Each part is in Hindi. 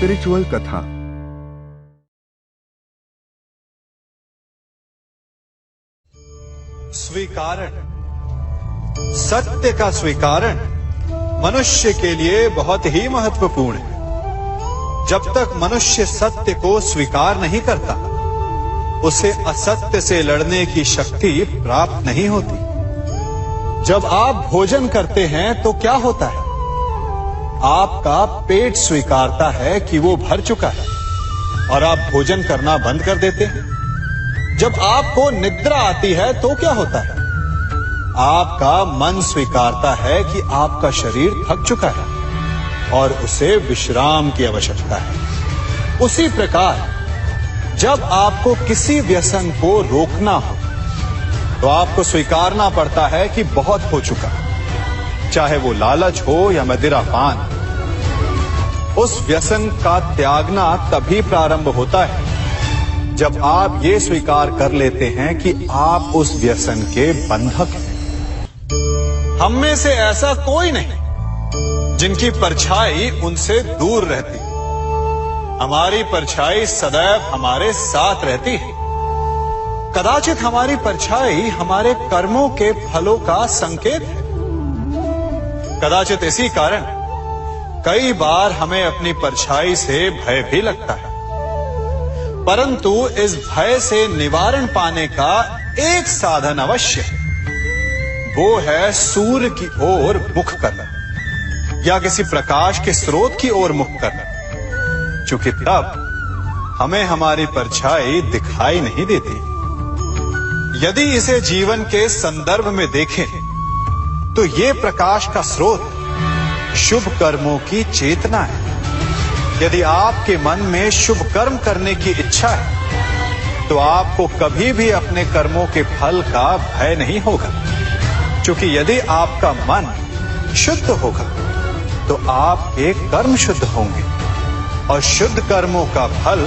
स्पिरिचुअल कथा। स्वीकारण, सत्य का स्वीकारण मनुष्य के लिए बहुत ही महत्वपूर्ण है। जब तक मनुष्य सत्य को स्वीकार नहीं करता, उसे असत्य से लड़ने की शक्ति प्राप्त नहीं होती। जब आप भोजन करते हैं तो क्या होता है? आपका पेट स्वीकारता है कि वो भर चुका है और आप भोजन करना बंद कर देते हैं। जब आपको निद्रा आती है तो क्या होता है? आपका मन स्वीकारता है कि आपका शरीर थक चुका है और उसे विश्राम की आवश्यकता है। उसी प्रकार जब आपको किसी व्यसन को रोकना हो तो आपको स्वीकारना पड़ता है कि बहुत हो चुका, चाहे वो लालच हो या मदिरापान। उस व्यसन का त्यागना तभी प्रारंभ होता है जब आप ये स्वीकार कर लेते हैं कि आप उस व्यसन के बंधक हैं। हम में से ऐसा कोई नहीं जिनकी परछाई उनसे दूर रहती। हमारी परछाई सदैव हमारे साथ रहती है। कदाचित हमारी परछाई हमारे कर्मों के फलों का संकेत है। कदाचित इसी कारण कई बार हमें अपनी परछाई से भय भी लगता है, परंतु इस भय से निवारण पाने का एक साधन अवश्य है। वो है सूर्य की ओर मुख करना या किसी प्रकाश के स्रोत की ओर मुख करना, क्योंकि तब हमें हमारी परछाई दिखाई नहीं देती। यदि इसे जीवन के संदर्भ में देखें तो ये प्रकाश का स्रोत शुभ कर्मों की चेतना है। यदि आपके मन में शुभ कर्म करने की इच्छा है तो आपको कभी भी अपने कर्मों के फल का भय नहीं होगा, क्योंकि यदि आपका मन शुद्ध होगा तो आपके कर्म शुद्ध होंगे और शुद्ध कर्मों का फल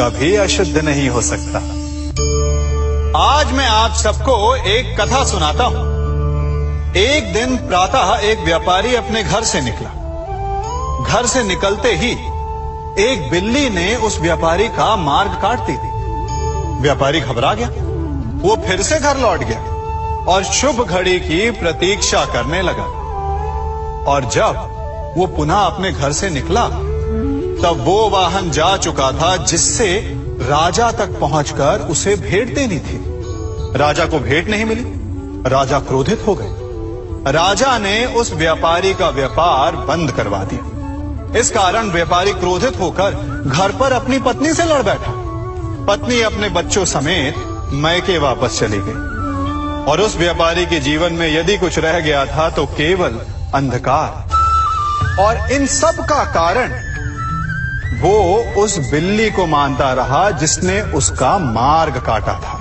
कभी अशुद्ध नहीं हो सकता। आज मैं आप सबको एक कथा सुनाता हूं। एक दिन प्रातः एक व्यापारी अपने घर से निकला। घर से निकलते ही एक बिल्ली ने उस व्यापारी का मार्ग काट दी। व्यापारी घबरा गया। वो फिर से घर लौट गया और शुभ घड़ी की प्रतीक्षा करने लगा। और जब वो पुनः अपने घर से निकला तब वो वाहन जा चुका था जिससे राजा तक पहुंचकर उसे भेंट देनी थी। राजा को भेंट नहीं मिली। राजा क्रोधित हो गए। राजा ने उस व्यापारी का व्यापार बंद करवा दिया। इस कारण व्यापारी क्रोधित होकर घर पर अपनी पत्नी से लड़ बैठा। पत्नी अपने बच्चों समेत मैके वापस चली गई और उस व्यापारी के जीवन में यदि कुछ रह गया था तो केवल अंधकार। और इन सब का कारण वो उस बिल्ली को मानता रहा जिसने उसका मार्ग काटा था।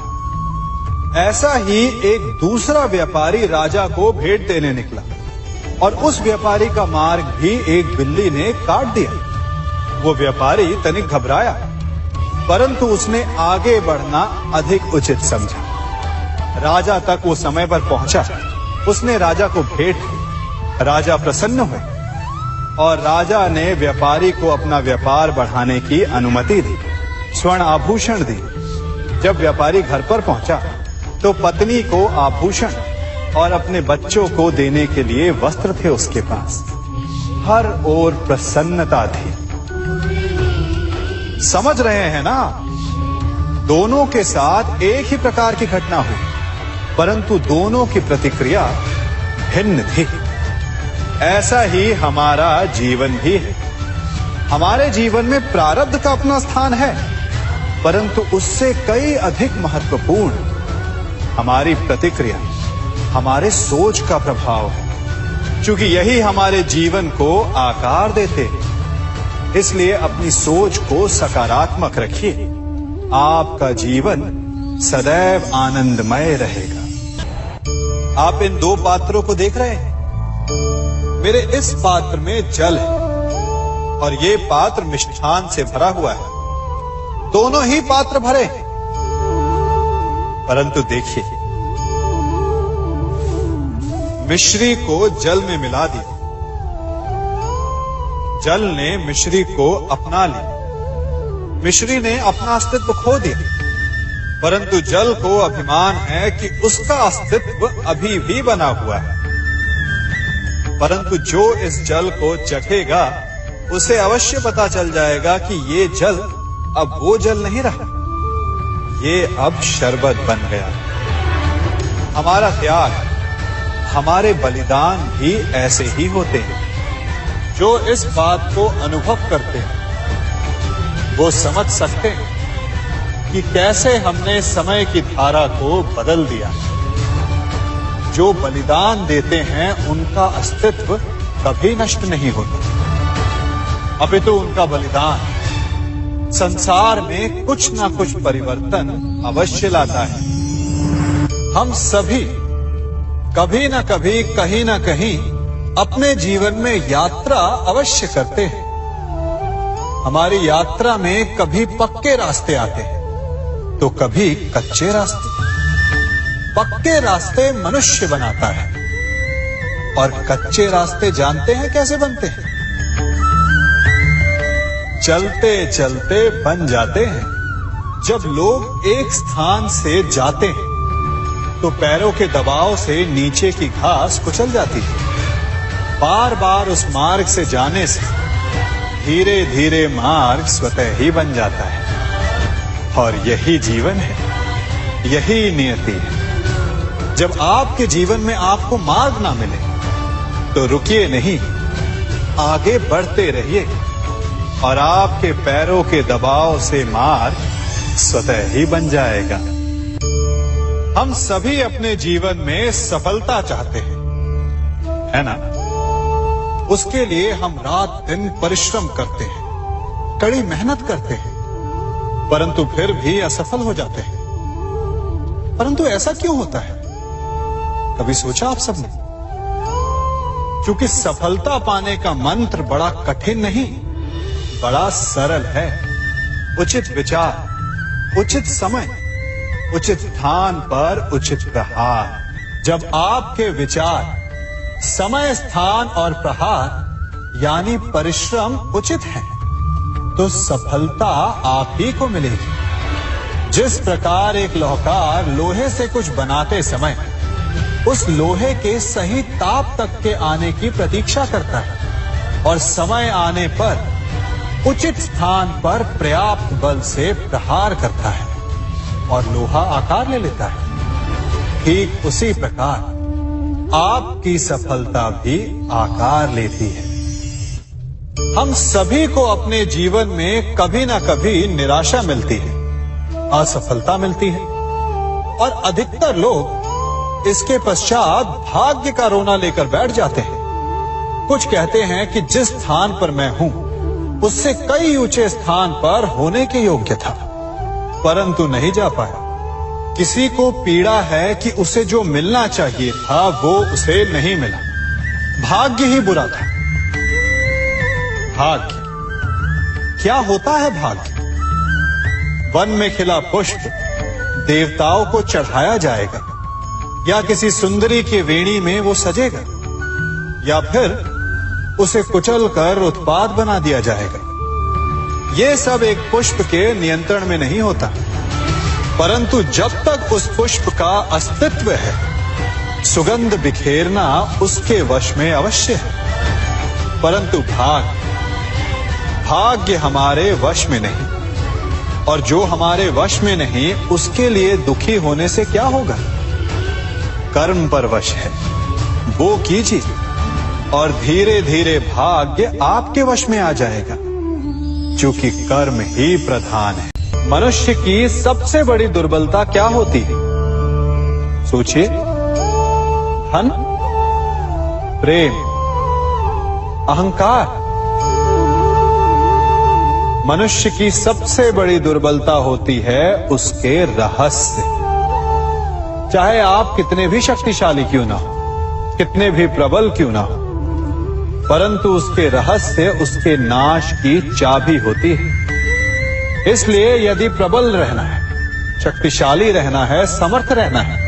ऐसा ही एक दूसरा व्यापारी राजा को भेंट देने निकला और उस व्यापारी का मार्ग भी एक बिल्ली ने काट दिया। वो व्यापारी तनिक घबराया, परंतु उसने आगे बढ़ना अधिक उचित समझा। राजा तक वो समय पर पहुंचा। उसने राजा को भेंट दी। राजा प्रसन्न हुए और राजा ने व्यापारी को अपना व्यापार बढ़ाने की अनुमति दी, स्वर्ण आभूषण दी। जब व्यापारी घर पर पहुंचा तो पत्नी को आभूषण और अपने बच्चों को देने के लिए वस्त्र थे उसके पास। हर ओर प्रसन्नता थी। समझ रहे हैं ना? दोनों के साथ एक ही प्रकार की घटना हुई, परंतु दोनों की प्रतिक्रिया भिन्न थी। ऐसा ही हमारा जीवन भी है। हमारे जीवन में प्रारब्ध का अपना स्थान है, परंतु उससे कई अधिक महत्वपूर्ण हमारी प्रतिक्रिया, हमारे सोच का प्रभाव है, क्योंकि यही हमारे जीवन को आकार देते हैं। इसलिए अपनी सोच को सकारात्मक रखिए। आपका जीवन सदैव आनंदमय रहेगा। आप इन दो पात्रों को देख रहे हैं। मेरे इस पात्र में जल है और ये पात्र मिष्ठान से भरा हुआ है। दोनों ही पात्र भरे हैं, परंतु देखिए, मिश्री को जल में मिला दिया। जल ने मिश्री को अपना लिया। मिश्री ने अपना अस्तित्व खो दिया, परंतु जल को अभिमान है कि उसका अस्तित्व अभी भी बना हुआ है। परंतु जो इस जल को चखेगा उसे अवश्य पता चल जाएगा कि ये जल अब वो जल नहीं रहा, ये अब शरबत बन गया। हमारा त्याग, हमारे बलिदान भी ऐसे ही होते हैं। जो इस बात को अनुभव करते हैं वो समझ सकते हैं कि कैसे हमने समय की धारा को बदल दिया। जो बलिदान देते हैं उनका अस्तित्व कभी नष्ट नहीं होता, अपितु उनका बलिदान संसार में कुछ ना कुछ परिवर्तन अवश्य लाता है। हम सभी कभी ना कभी, कहीं ना कहीं अपने जीवन में यात्रा अवश्य करते हैं। हमारी यात्रा में कभी पक्के रास्ते आते हैं तो कभी कच्चे रास्ते। पक्के रास्ते मनुष्य बनाता है और कच्चे रास्ते जानते हैं कैसे बनते हैं? चलते चलते बन जाते हैं। जब लोग एक स्थान से जाते हैं तो पैरों के दबाव से नीचे की घास कुचल जाती है। बार बार उस मार्ग से जाने से धीरे धीरे मार्ग स्वतः ही बन जाता है। और यही जीवन है, यही नियति है। जब आपके जीवन में आपको मार्ग ना मिले तो रुकिए नहीं, आगे बढ़ते रहिए और आपके पैरों के दबाव से मार्ग स्वतः ही बन जाएगा। हम सभी अपने जीवन में सफलता चाहते हैं, है ना? उसके लिए हम रात दिन परिश्रम करते हैं, कड़ी मेहनत करते हैं, परंतु फिर भी असफल हो जाते हैं। परंतु ऐसा क्यों होता है? कभी सोचा आप सबने? क्योंकि सफलता पाने का मंत्र बड़ा कठिन नहीं, बड़ा सरल है। उचित विचार, उचित समय, उचित स्थान पर उचित प्रहार। जब आपके विचार, समय, स्थान और प्रहार यानी परिश्रम उचित है तो सफलता आप ही को मिलेगी। जिस प्रकार एक लोहार लोहे से कुछ बनाते समय उस लोहे के सही ताप तक के आने की प्रतीक्षा करता है और समय आने पर उचित स्थान पर पर्याप्त बल से प्रहार करता है और लोहा आकार ले लेता है, ठीक उसी प्रकार आपकी सफलता भी आकार लेती है। हम सभी को अपने जीवन में कभी ना कभी निराशा मिलती है, असफलता मिलती है और अधिकतर लोग इसके पश्चात भाग्य का रोना लेकर बैठ जाते हैं। कुछ कहते हैं कि जिस स्थान पर मैं हूं उससे कई ऊंचे स्थान पर होने के योग्य था, परंतु नहीं जा पाया। किसी को पीड़ा है कि उसे जो मिलना चाहिए था वो उसे नहीं मिला, भाग्य ही बुरा था। भाग्य क्या होता है? भाग्य वन में खिला पुष्प देवताओं को चढ़ाया जाएगा या किसी सुंदरी की वेणी में वो सजेगा या फिर उसे कुचलकर उत्पाद बना दिया जाएगा। ये सब एक पुष्प के नियंत्रण में नहीं होता, परंतु जब तक उस पुष्प का अस्तित्व है सुगंध बिखेरना उसके वश में अवश्य है। परंतु भाग्य हमारे वश में नहीं, और जो हमारे वश में नहीं उसके लिए दुखी होने से क्या होगा? कर्म पर वश है, वो कीजिए और धीरे धीरे भाग्य आपके वश में आ जाएगा, क्योंकि कर्म ही प्रधान है। मनुष्य की सबसे बड़ी दुर्बलता क्या होती है? सोचिए। धन, प्रेम, अहंकार। मनुष्य की सबसे बड़ी दुर्बलता होती है उसके रहस्य। चाहे आप कितने भी शक्तिशाली क्यों ना हो, कितने भी प्रबल क्यों ना हो, परंतु उसके रहस्य उसके नाश की चाबी होती है। इसलिए यदि प्रबल रहना है, शक्तिशाली रहना है, समर्थ रहना है,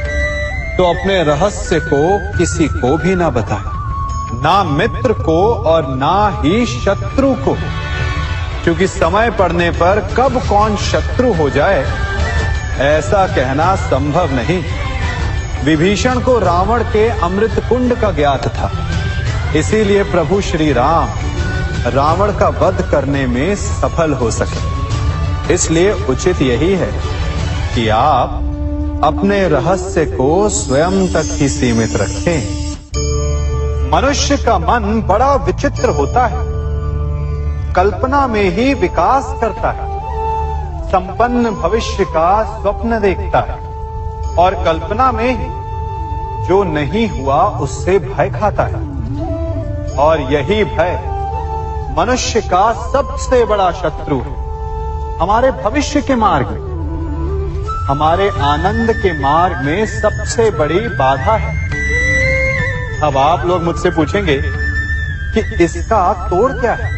तो अपने रहस्य को किसी को भी ना बताएं, ना मित्र को और ना ही शत्रु को, क्योंकि समय पड़ने पर कब कौन शत्रु हो जाए ऐसा कहना संभव नहीं। विभीषण को रावण के अमृत कुंड का ज्ञात था, इसीलिए प्रभु श्री राम रावण का वध करने में सफल हो सके। इसलिए उचित यही है कि आप अपने रहस्य को स्वयं तक ही सीमित रखें। मनुष्य का मन बड़ा विचित्र होता है, कल्पना में ही विकास करता है, संपन्न भविष्य का स्वप्न देखता है और कल्पना में ही जो नहीं हुआ उससे भय खाता है। और यही भय मनुष्य का सबसे बड़ा शत्रु है। हमारे भविष्य के मार्ग में, हमारे आनंद के मार्ग में सबसे बड़ी बाधा है। अब आप लोग मुझसे पूछेंगे कि इसका तोड़ क्या है,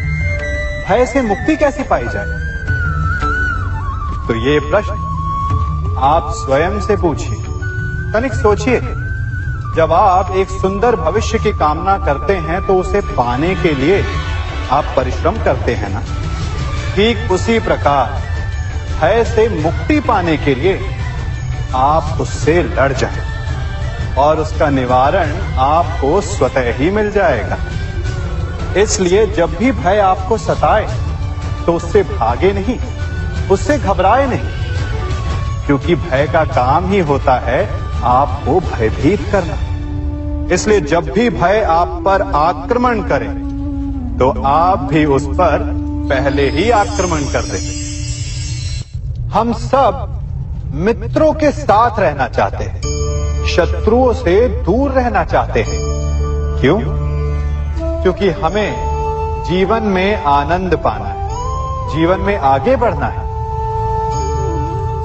भय से मुक्ति कैसे पाई जाए? तो ये प्रश्न आप स्वयं से पूछिए। तनिक सोचिए, जब आप एक सुंदर भविष्य की कामना करते हैं तो उसे पाने के लिए आप परिश्रम करते हैं ना। ठीक उसी प्रकार भय से मुक्ति पाने के लिए आप उससे लड़ जाएं और उसका निवारण आपको स्वतः ही मिल जाएगा। इसलिए जब भी भय आपको सताए तो उससे भागे नहीं, उससे घबराए नहीं, क्योंकि भय का काम ही होता है आपको भयभीत करना। इसलिए जब भी भय आप पर आक्रमण करे तो आप भी उस पर पहले ही आक्रमण कर दें। हम सब मित्रों के साथ रहना चाहते हैं, शत्रुओं से दूर रहना चाहते हैं। क्यों? क्योंकि हमें जीवन में आनंद पाना है, जीवन में आगे बढ़ना है,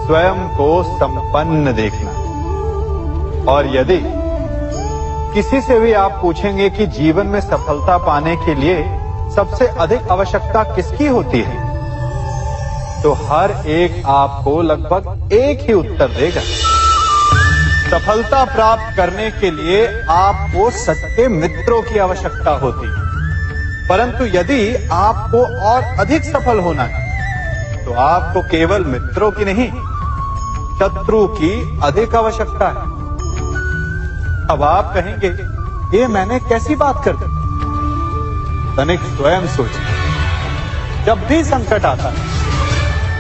स्वयं को संपन्न देखना है। और यदि किसी से भी आप पूछेंगे कि जीवन में सफलता पाने के लिए सबसे अधिक आवश्यकता किसकी होती है, तो हर एक आपको लगभग एक ही उत्तर देगा। सफलता प्राप्त करने के लिए आपको सच्चे मित्रों की आवश्यकता होती है। परंतु यदि आपको और अधिक सफल होना है तो आपको केवल मित्रों की नहीं, शत्रु की अधिक आवश्यकता है। अब आप कहेंगे, ये मैंने कैसी बात कर दी? तनिक स्वयं सोचिए। जब भी संकट आता है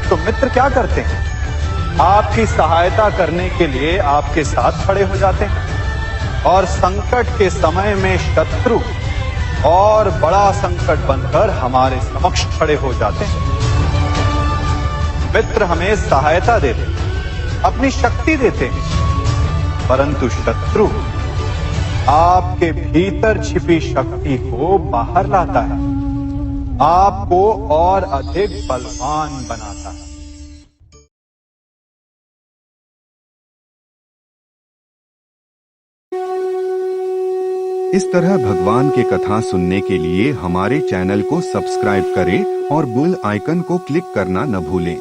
तो मित्र क्या करते हैं? आपकी सहायता करने के लिए आपके साथ खड़े हो जाते हैं। और संकट के समय में शत्रु और बड़ा संकट बनकर हमारे समक्ष खड़े हो जाते हैं। मित्र हमें सहायता देते हैं, अपनी शक्ति देते हैं, परंतु शत्रु आपके भीतर छिपी शक्ति को बाहर लाता है, आपको और अधिक बलवान बनाता है। इस तरह भगवान के कथा सुनने के लिए हमारे चैनल को सब्सक्राइब करें और बेल आइकन को क्लिक करना न भूलें।